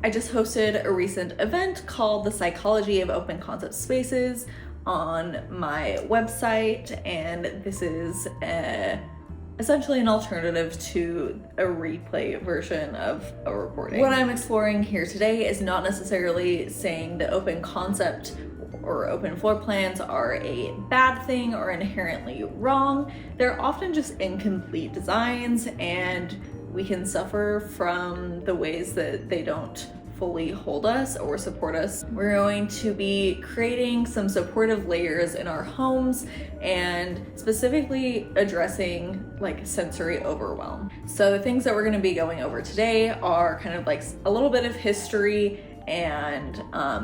I just hosted a recent event called The Psychology of Open Concept Spaces on my website, and this is essentially an alternative to a replay version of a recording. What I'm exploring here today is not necessarily saying that open concept or open floor plans are a bad thing or inherently wrong. They're often just incomplete designs, and we can suffer from the ways that they don't fully hold us or support us. We're going to be creating some supportive layers in our homes and specifically addressing like sensory overwhelm. So the things that we're going to be going over today are kind of like a little bit of history and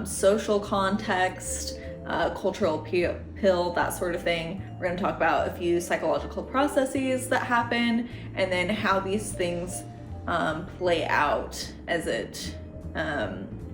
social context, cultural appeal, that sort of thing. We're going to talk about a few psychological processes that happen, and then how these things play out as it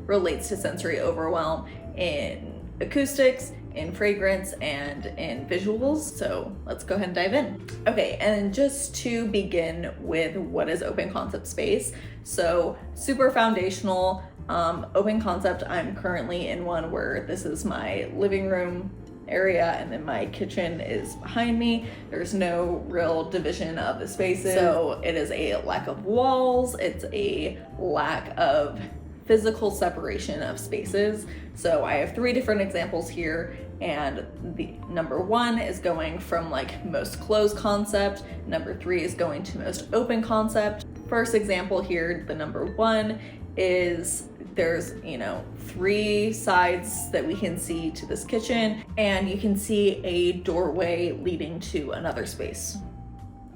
relates to sensory overwhelm in acoustics, in fragrance, and in visuals. So let's go ahead and dive in. Okay, and just to begin with, what is open concept space? So super foundational. Open concept, I'm currently in one where this is my living room area and then my kitchen is behind me. There's no real division of the spaces. So it is a lack of walls. It's a lack of physical separation of spaces. So I have 3 different examples here, and the number 1 is going from like most closed concept. Number 3 is going to most open concept. First example here, the number 1 is there's 3 sides that we can see to this kitchen, and you can see a doorway leading to another space.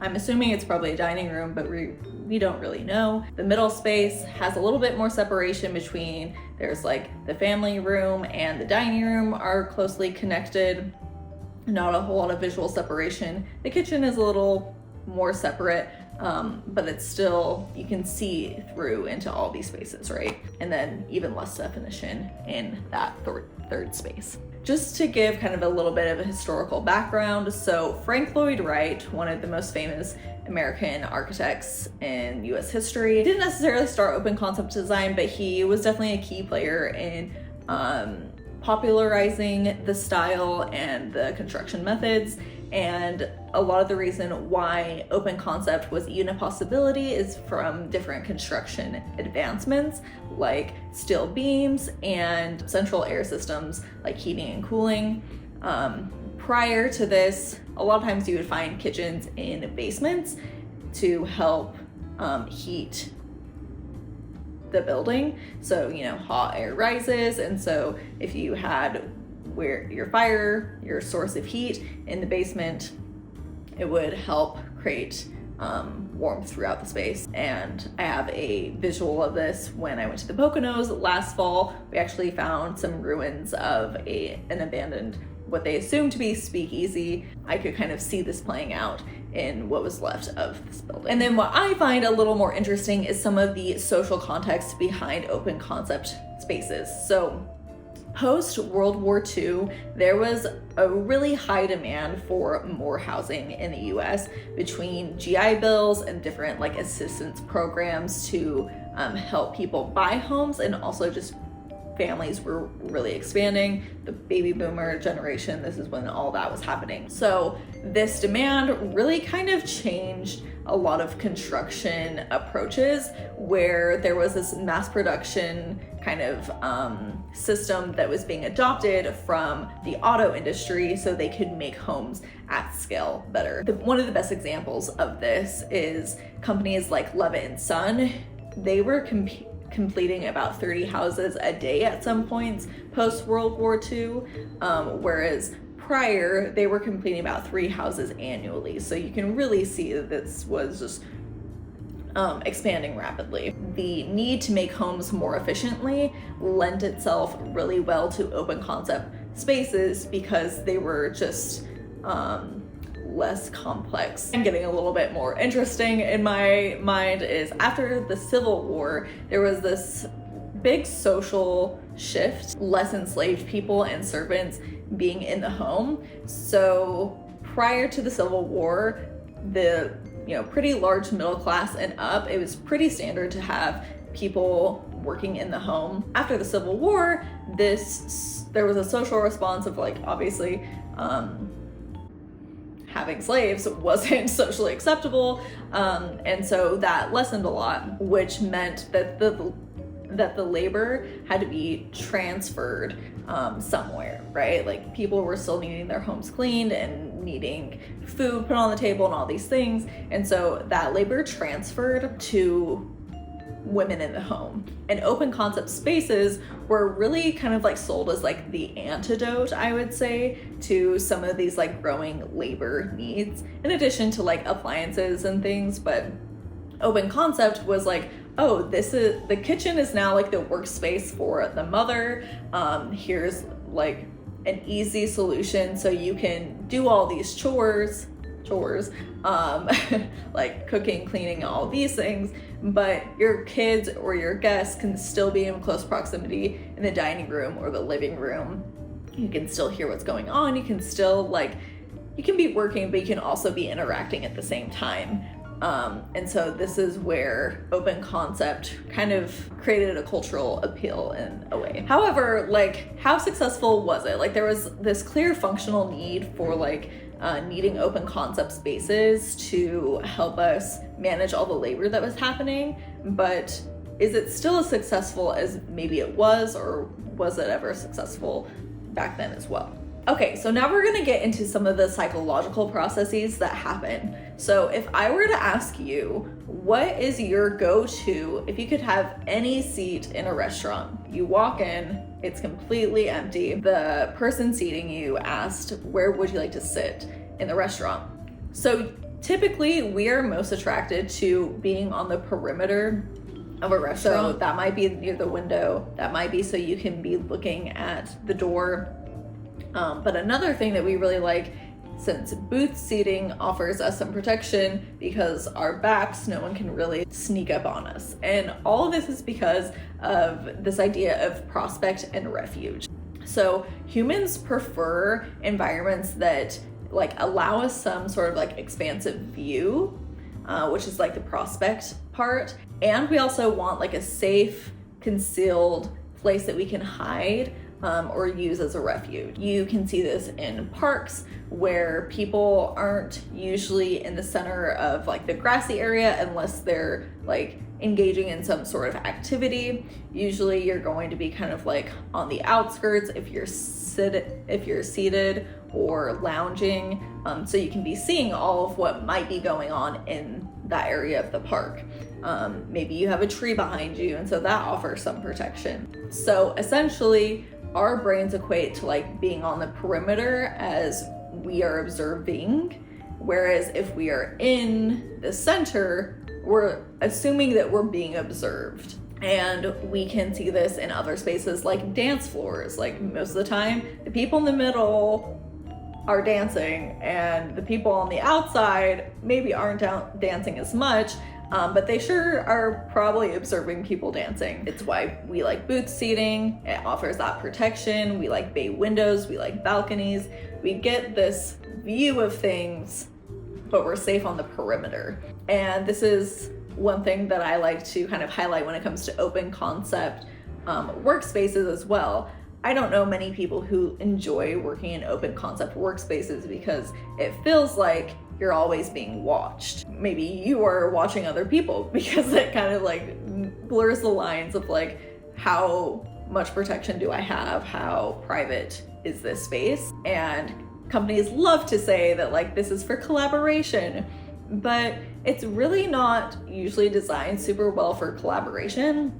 I'm assuming it's probably a dining room, but we don't really know. The middle space has a little bit more separation between, there's like the family room and the dining room are closely connected. Not a whole lot of visual separation. The kitchen is a little more separate, but it's still, you can see through into all these spaces, right? And then even less definition in that third space. Just to give kind of a little bit of a historical background, so Frank Lloyd Wright, one of the most famous American architects in US history, didn't necessarily start open concept design, but he was definitely a key player in popularizing the style and the construction methods. And a lot of the reason why open concept was even a possibility is from different construction advancements like steel beams and central air systems like heating and cooling. Prior to this, a lot of times you would find kitchens in basements to help heat the building. So, hot air rises, and so if you had where your source of heat in the basement, it would help create warmth throughout the space. And I have a visual of this when I went to the Poconos last fall. We actually found some ruins of an abandoned, what they assumed to be speakeasy. I could kind of see this playing out in what was left of this building. And then what I find a little more interesting is some of the social context behind open concept spaces. So post World War II, there was a really high demand for more housing in the US between GI bills and different like assistance programs to help people buy homes, and also just families were really expanding. The baby boomer generation, this is when all that was happening. So this demand really kind of changed a lot of construction approaches, where there was this mass production kind of system that was being adopted from the auto industry so they could make homes at scale better. One of the best examples of this is companies like Levitt & Son. They were completing about 30 houses a day at some points post World War II, whereas prior they were completing about 3 houses annually. So you can really see that this was just expanding rapidly. The need to make homes more efficiently lent itself really well to open concept spaces because they were just less complex. And getting a little bit more interesting in my mind is after the Civil War, there was this big social shift, less enslaved people and servants being in the home. So prior to the Civil War, the pretty large middle class and up, it was pretty standard to have people working in the home. After the Civil War, there was a social response of like, obviously, having slaves wasn't socially acceptable, and so that lessened a lot, which meant that the labor had to be transferred somewhere, right? Like people were still needing their homes cleaned and needing food put on the table and all these things, and so that labor transferred to women in the home. And open concept spaces were really kind of like sold as like the antidote, I would say, to some of these like growing labor needs, in addition to like appliances and things. But open concept was like, oh, the kitchen is now like the workspace for the mother. Here's like an easy solution so you can do all these chores, like cooking, cleaning, all these things, but your kids or your guests can still be in close proximity in the dining room or the living room. You can still hear what's going on. You can still you can be working, but you can also be interacting at the same time. And so this is where open concept kind of created a cultural appeal in a way. However, like, how successful was it? Like, there was this clear functional need for needing open concept spaces to help us manage all the labor that was happening, but is it still as successful as maybe it was, or was it ever successful back then as well? Okay, so now we're gonna get into some of the psychological processes that happen. So if I were to ask you, what is your go-to if you could have any seat in a restaurant? You walk in, it's completely empty. The person seating you asked, where would you like to sit in the restaurant? So typically we are most attracted to being on the perimeter of a restaurant. So that might be near the window, that might be so you can be looking at the door. But another thing that we really like, since booth seating offers us some protection because our backs, no one can really sneak up on us. And all of this is because of this idea of prospect and refuge. So humans prefer environments that allow us some sort of expansive view, which is the prospect part. And we also want a safe, concealed place that we can hide or use as a refuge. You can see this in parks where people aren't usually in the center of the grassy area unless they're engaging in some sort of activity. Usually you're going to be kind of on the outskirts if you're seated or lounging, so you can be seeing all of what might be going on in that area of the park. Maybe you have a tree behind you, and so that offers some protection. So essentially, our brains equate to being on the perimeter as we are observing, whereas if we are in the center, we're assuming that we're being observed. And we can see this in other spaces like dance floors. Most of the time, the people in the middle are dancing and the people on the outside maybe aren't dancing as much, but they sure are probably observing people dancing. It's why we like booth seating. It offers that protection. We like bay windows. We like balconies. We get this view of things, but we're safe on the perimeter. And this is one thing that I like to kind of highlight when it comes to open concept workspaces as well. I don't know many people who enjoy working in open concept workspaces because it feels like you're always being watched. Maybe you are watching other people because it kind of blurs the lines of how much protection do I have? How private is this space? And companies love to say that this is for collaboration, but it's really not usually designed super well for collaboration,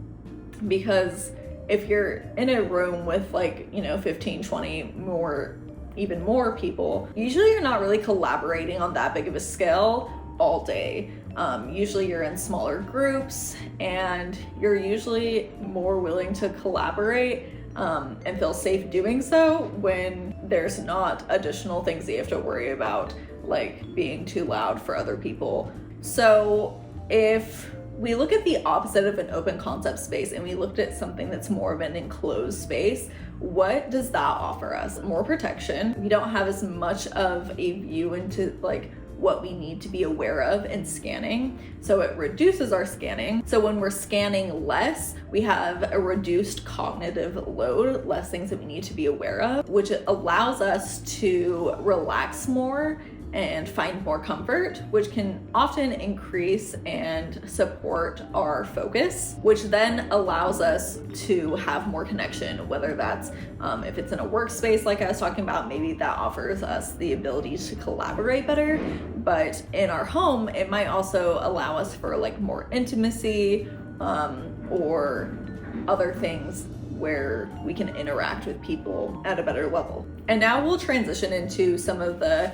because if you're in a room with 15, 20 even more people, usually you're not really collaborating on that big of a scale all day. Usually you're in smaller groups and you're usually more willing to collaborate and feel safe doing so when there's not additional things that you have to worry about, like being too loud for other people. So if we look at the opposite of an open concept space and we looked at something that's more of an enclosed space, what does that offer us? More protection. We don't have as much of a view into what we need to be aware of in scanning. So it reduces our scanning. So when we're scanning less, we have a reduced cognitive load, less things that we need to be aware of, which allows us to relax more and find more comfort, which can often increase and support our focus, which then allows us to have more connection, whether that's if it's in a workspace like I was talking about, maybe that offers us the ability to collaborate better. But in our home, it might also allow us for like more intimacy or other things where we can interact with people at a better level. And now we'll transition into some of the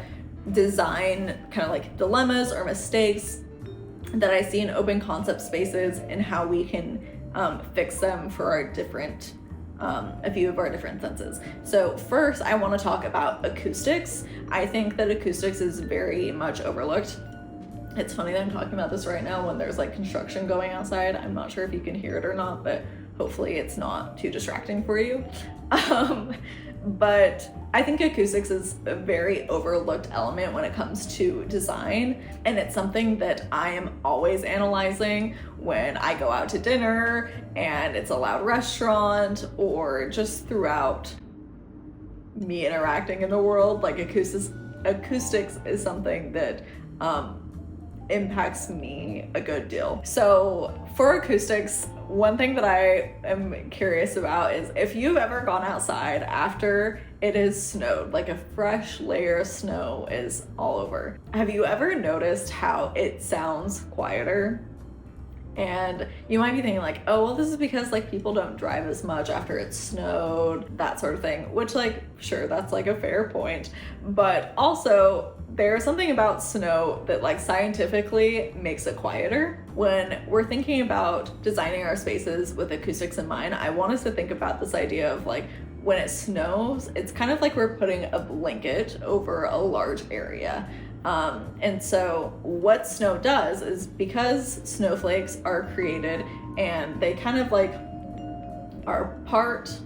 design kind of like dilemmas or mistakes that I see in open concept spaces and how we can fix them for our different a few of our different senses. So first, I want to talk about acoustics. I think that acoustics is very much overlooked. It's funny that I'm talking about this right now when there's like construction going outside. I'm not sure if you can hear it or not, but hopefully it's not too distracting for you. But I think acoustics is a very overlooked element when it comes to design, and it's something that I am always analyzing when I go out to dinner and it's a loud restaurant, or just throughout me interacting in the world. Like acoustics is something that impacts me a good deal. So for acoustics, one thing that I am curious about is if you've ever gone outside after it has snowed, like a fresh layer of snow is all over. Have you ever noticed how it sounds quieter? And you might be thinking like, oh, well, this is because like people don't drive as much after it snowed, that sort of thing, which like, sure, that's like a fair point. But also there's something about snow that like scientifically makes it quieter. When we're thinking about designing our spaces with acoustics in mind, I want us to think about this idea of like, when it snows, it's kind of like we're putting a blanket over a large area. And so what snow does is, because snowflakes are created and they kind of like are part,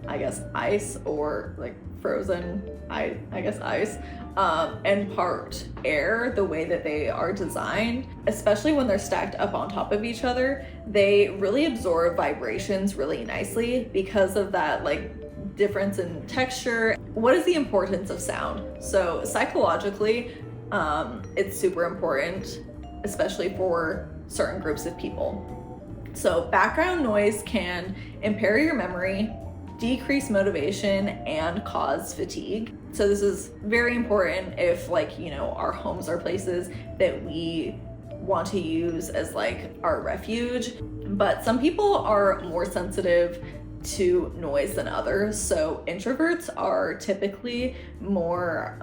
I guess ice, or like frozen, I guess ice, and part air, the way that they are designed, especially when they're stacked up on top of each other, they really absorb vibrations really nicely because of that like difference in texture. What is the importance of sound? So psychologically, it's super important, especially for certain groups of people. So background noise can impair your memory, decrease motivation, and cause fatigue. So this is very important if our homes are places that we want to use as like our refuge. But some people are more sensitive to noise than others. So introverts are typically more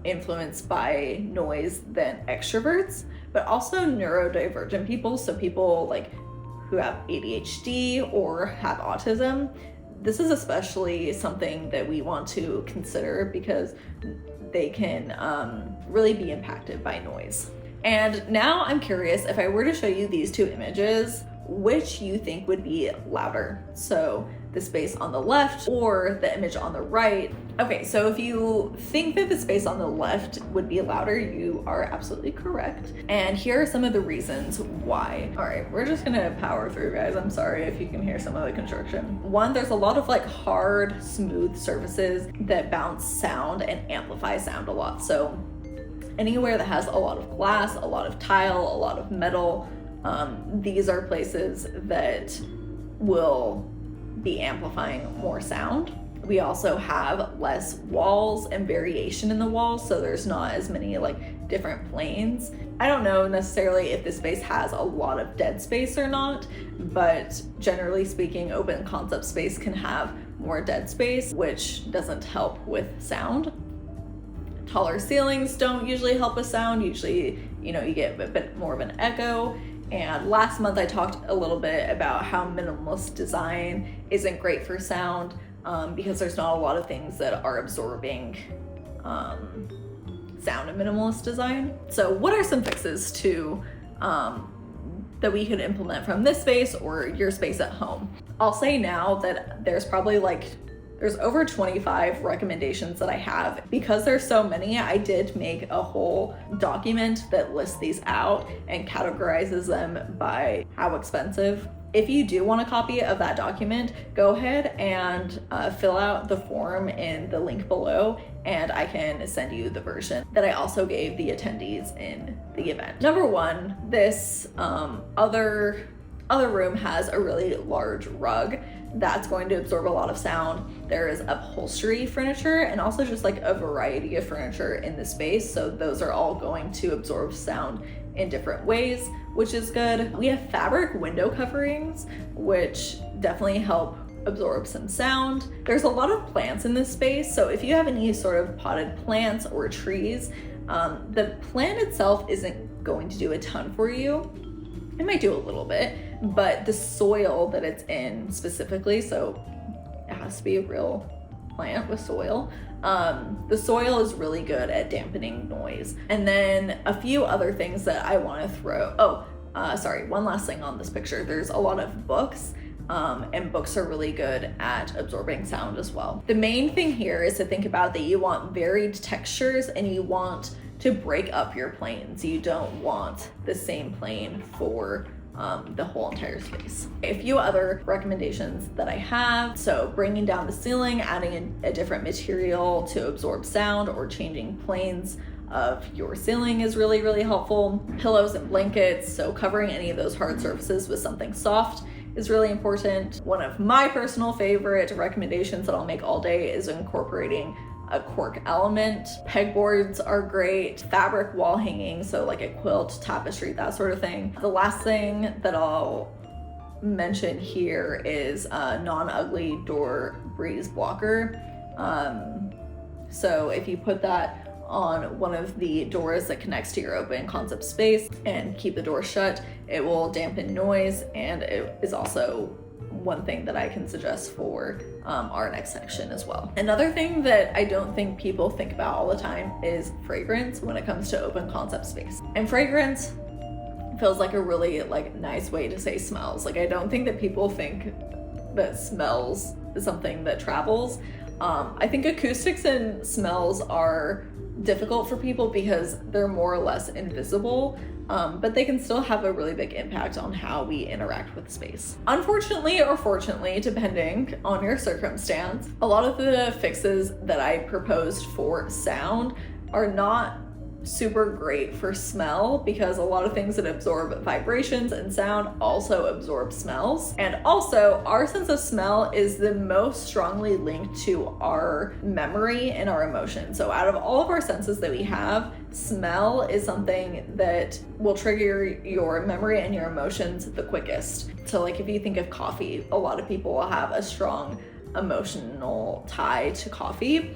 influenced by noise than extroverts, but also neurodivergent people, so people like who have ADHD or have autism. This is especially something that we want to consider because they can really be impacted by noise. And now I'm curious, if I were to show you these two images, which you think would be louder? So the space on the left or the image on the right? Okay, so if you think that the space on the left would be louder, you are absolutely correct. And here are some of the reasons why. All right, we're just gonna power through, guys. I'm sorry if you can hear some of the construction. One, there's a lot of like hard, smooth surfaces that bounce sound and amplify sound a lot. So anywhere that has a lot of glass, a lot of tile, a lot of metal, these are places that will be amplifying more sound. We also have less walls and variation in the walls, so there's not as many like different planes. I don't know necessarily if this space has a lot of dead space or not, but generally speaking, open concept space can have more dead space, which doesn't help with sound. Taller ceilings don't usually help with sound. Usually, you get a bit more of an echo. And last month I talked a little bit about how minimalist design isn't great for sound because there's not a lot of things that are absorbing sound in minimalist design. So what are some fixes to that we could implement from this space or your space at home? I'll say now that there's probably like There's over 25 recommendations that I have. Because there's so many, I did make a whole document that lists these out and categorizes them by how expensive. If you do want a copy of that document, go ahead and fill out the form in the link below, and I can send you the version that I also gave the attendees in the event. Number one, this other room has a really large rug that's going to absorb a lot of sound. There is upholstery furniture and also just like a variety of furniture in the space, so those are all going to absorb sound in different ways, which is good. We have fabric window coverings, which definitely help absorb some sound. There's a lot of plants in this space, so if you have any sort of potted plants or trees, the plant itself isn't going to do a ton for you. It might do a little bit, but the soil that it's in specifically, so it has to be a real plant with soil. The soil is really good at dampening noise. And then a few other things that I want to throw. One last thing on this picture. There's a lot of books, and books are really good at absorbing sound as well. The main thing here is to think about that you want varied textures and you want to break up your planes. You don't want the same plane for the whole entire space. A few other recommendations that I have: so bringing down the ceiling, adding a different material to absorb sound, or changing planes of your ceiling is really, really helpful. Pillows and blankets, so covering any of those hard surfaces with something soft is really important. One of my personal favorite recommendations that I'll make all day is incorporating a cork element. Pegboards are great. Fabric wall hanging, so like a quilt, tapestry, that sort of thing. The last thing that I'll mention here is a non-ugly door breeze blocker. So if you put that on one of the doors that connects to your open concept space and keep the door shut, it will dampen noise, and it is also one thing that I can suggest for our next section as well. Another thing that I don't think people think about all the time is fragrance when it comes to open concept space. And fragrance feels like a really nice way to say smells. I don't think that people think that smells is something that travels. I think acoustics and smells are difficult for people because they're more or less invisible, but they can still have a really big impact on how we interact with space. Unfortunately or fortunately, depending on your circumstance, a lot of the fixes that I proposed for sound are not super great for smell, because a lot of things that absorb vibrations and sound also absorb smells. And also, our sense of smell is the most strongly linked to our memory and our emotions. So out of all of our senses that we have, smell is something that will trigger your memory and your emotions the quickest. So if you think of coffee, a lot of people will have a strong emotional tie to coffee.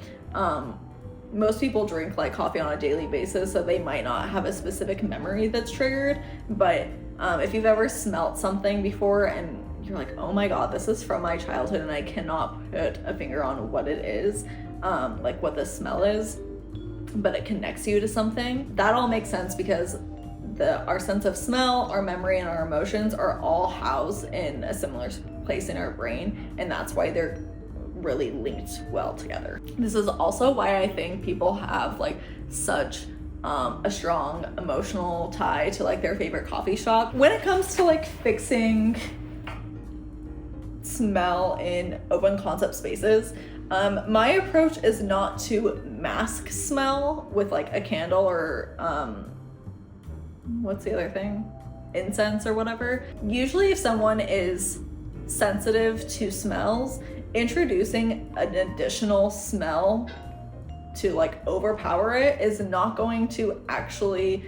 Most people drink coffee on a daily basis, so they might not have a specific memory that's triggered, but if you've ever smelt something before and you're like, oh my god, this is from my childhood and I cannot put a finger on what it is, what the smell is, but it connects you to something, that all makes sense because our sense of smell, our memory, and our emotions are all housed in a similar place in our brain, and that's why they're really linked well together. This is also why I think people have such a strong emotional tie to their favorite coffee shop. When it comes to fixing smell in open concept spaces, my approach is not to mask smell with a candle or what's the other thing? Incense or whatever. Usually if someone is sensitive to smells, introducing an additional smell to overpower it is not going to actually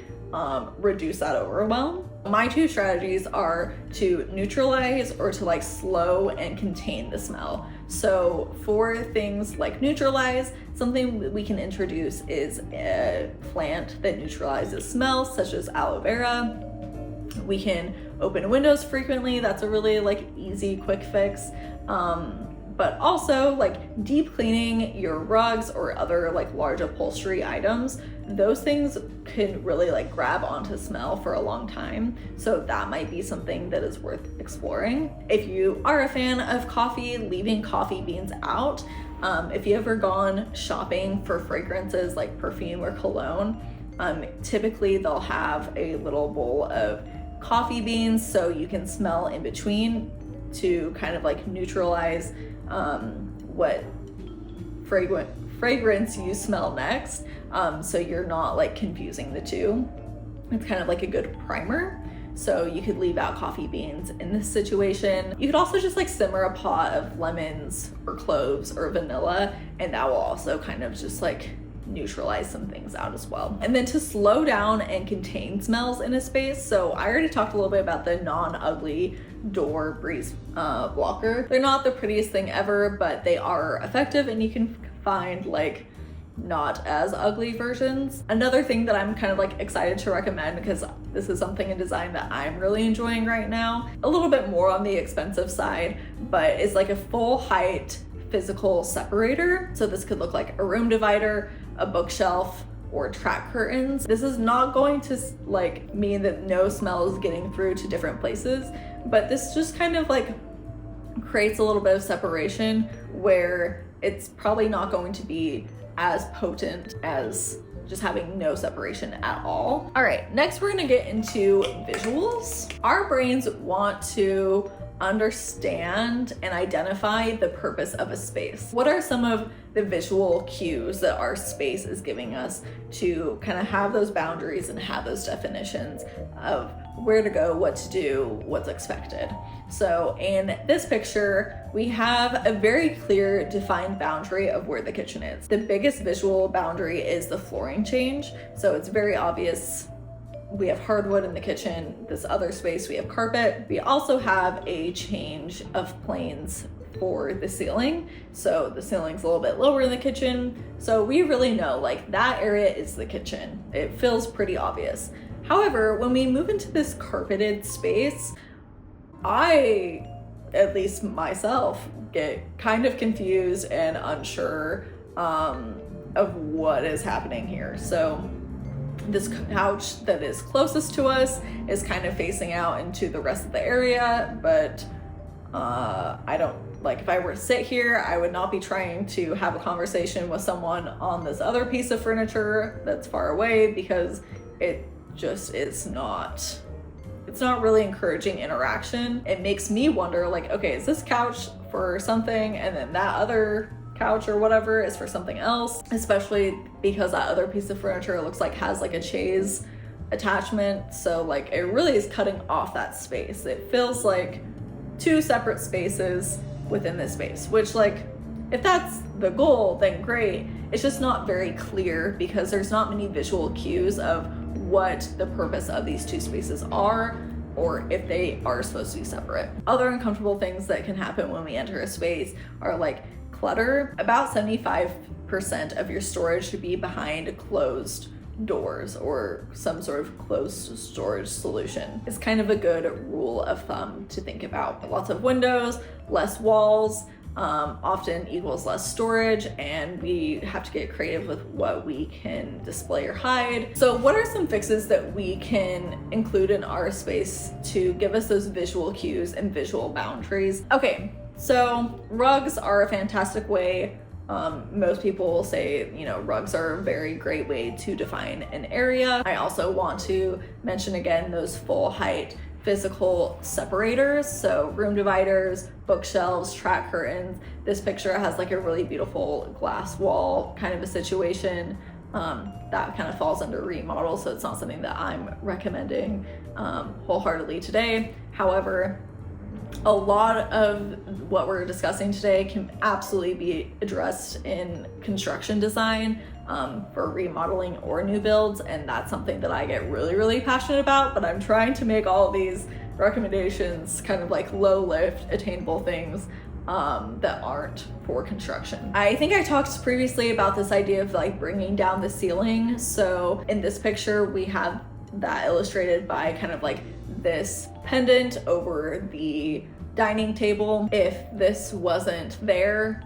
reduce that overwhelm. My two strategies are to neutralize or to slow and contain the smell. So for things like neutralize, something that we can introduce is a plant that neutralizes smells, such as aloe vera. We can open windows frequently. That's a really easy, quick fix. but also like deep cleaning your rugs or other like large upholstery items. Those things can really like grab onto smell for a long time. So that might be something that is worth exploring. If you are a fan of coffee, leaving coffee beans out. If you ever gone shopping for fragrances like perfume or cologne, typically they'll have a little bowl of coffee beans so you can smell in between to kind of like neutralize what fragrance you smell next, so you're not like confusing the two. It's kind of like a good primer. So you could leave out coffee beans in this situation. You could also just like simmer a pot of lemons or cloves or vanilla, and that will also kind of just like neutralize some things out as well. And then to slow down and contain smells in a space, so I already talked a little bit about the non-ugly door breeze blocker. They're not the prettiest thing ever, but they are effective, and you can find like not as ugly versions. Another thing that I'm kind of like excited to recommend, because this is something in design that I'm really enjoying right now, a little bit more on the expensive side, but it's like a full height physical separator. So this could look like a room divider, a bookshelf, or track curtains. This is not going to like mean that no smell is getting through to different places, but this just kind of like creates a little bit of separation where it's probably not going to be as potent as just having no separation at all. All right, next we're gonna get into visuals. Our brains want to understand and identify the purpose of a space. What are some of the visual cues that our space is giving us to kind of have those boundaries and have those definitions of where to go, what to do, what's expected? So in this picture, we have a very clear defined boundary of where the kitchen is. The biggest visual boundary is the flooring change. So it's very obvious. We have hardwood in the kitchen. This other space, we have carpet. We also have a change of planes for the ceiling. So the ceiling's a little bit lower in the kitchen. So we really know like that area is the kitchen. It feels pretty obvious. However, when we move into this carpeted space, I, at least myself, get kind of confused and unsure of what is happening here. So this couch that is closest to us is kind of facing out into the rest of the area, but I don't, like if I were to sit here, I would not be trying to have a conversation with someone on this other piece of furniture that's far away, because it just is not, it's not really encouraging interaction. It makes me wonder like, okay, is this couch for something and then that other couch or whatever is for something else? Especially because that other piece of furniture looks like has like a chaise attachment. So like it really is cutting off that space. It feels like two separate spaces within this space, which like if that's the goal, then great. It's just not very clear because there's not many visual cues of what the purpose of these two spaces are, or if they are supposed to be separate. Other uncomfortable things that can happen when we enter a space are like clutter. About 75% of your storage should be behind closed doors or some sort of closed storage solution. It's kind of a good rule of thumb to think about. Lots of windows, less walls, often equals less storage, and we have to get creative with what we can display or hide. So what are some fixes that we can include in our space to give us those visual cues and visual boundaries? Okay, so rugs are a fantastic way. Most people will say, you know, rugs are a very great way to define an area. I also want to mention again those full height physical separators, so room dividers, bookshelves, track curtains. This picture has like a really beautiful glass wall kind of a situation. That kind of falls under remodel, so it's not something that I'm recommending wholeheartedly today. However, a lot of what we're discussing today can absolutely be addressed in construction design for remodeling or new builds, and that's something that I get really, really passionate about, but I'm trying to make all these recommendations kind of like low lift, attainable things that aren't for construction. I think I talked previously about this idea of like bringing down the ceiling. So in this picture, we have that illustrated by kind of like this pendant over the dining table. If this wasn't there,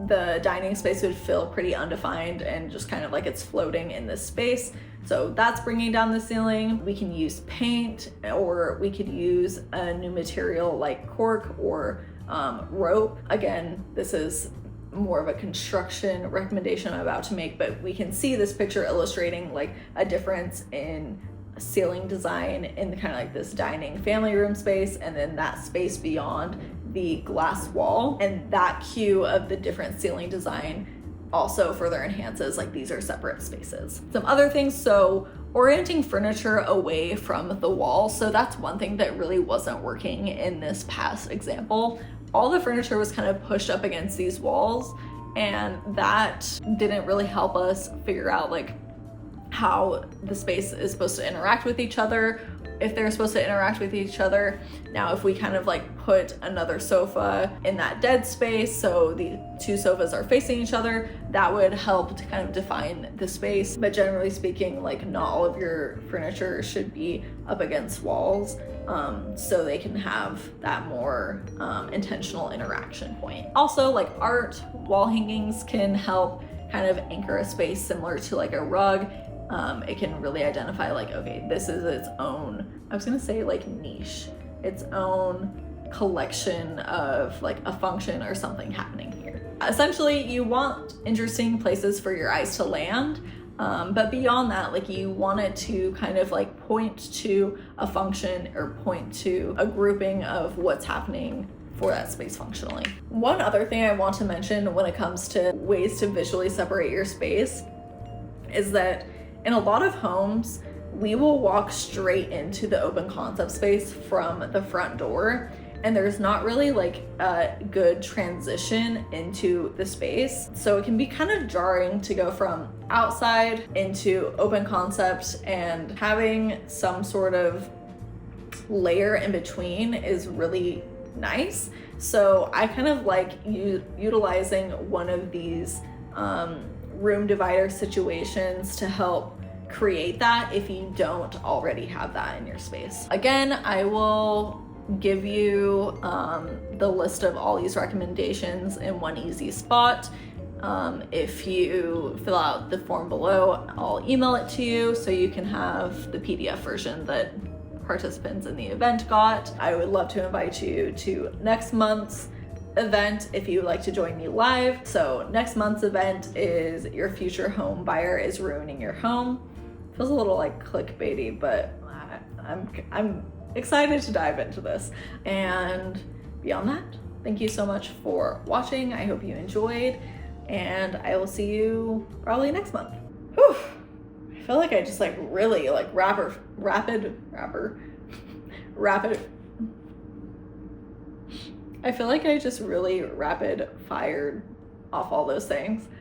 the dining space would feel pretty undefined and just kind of like it's floating in this space. So that's bringing down the ceiling. We can use paint, or we could use a new material like cork or rope. Again, this is more of a construction recommendation I'm about to make, but we can see this picture illustrating like a difference in ceiling design in kind of like this dining family room space, and then that space beyond the glass wall. And that cue of the different ceiling design also further enhances like these are separate spaces. Some other things, so orienting furniture away from the wall. So that's one thing that really wasn't working in this past example. All the furniture was kind of pushed up against these walls, and that didn't really help us figure out like how the space is supposed to interact with each other, if they're supposed to interact with each other. Now, if we kind of like put another sofa in that dead space, so the two sofas are facing each other, that would help to kind of define the space. But generally speaking, like not all of your furniture should be up against walls, so they can have that more intentional interaction point. Also, like art wall hangings can help kind of anchor a space similar to like a rug. It can really identify like, okay, this is its own, I was gonna say like niche, its own collection of like a function or something happening here. Essentially, you want interesting places for your eyes to land, but beyond that, like you want it to kind of like point to a function or point to a grouping of what's happening for that space functionally. One other thing I want to mention when it comes to ways to visually separate your space is that in a lot of homes, we will walk straight into the open concept space from the front door, and there's not really like a good transition into the space. So it can be kind of jarring to go from outside into open concept, and having some sort of layer in between is really nice. So I kind of like utilizing one of these room divider situations to help create that if you don't already have that in your space. Again, I will give you the list of all these recommendations in one easy spot. If you fill out the form below, I'll email it to you so you can have the PDF version that participants in the event got. I would love to invite you to next month's event if you would like to join me live. So next month's event is Your Future Home Buyer is Ruining Your Home. Feels a little like clickbaity, but I'm excited to dive into this. And beyond that, thank you so much for watching. I hope you enjoyed, and I will see you probably next month. Whew. I feel like I just like really like rapid I feel like I just really rapid fired off all those things.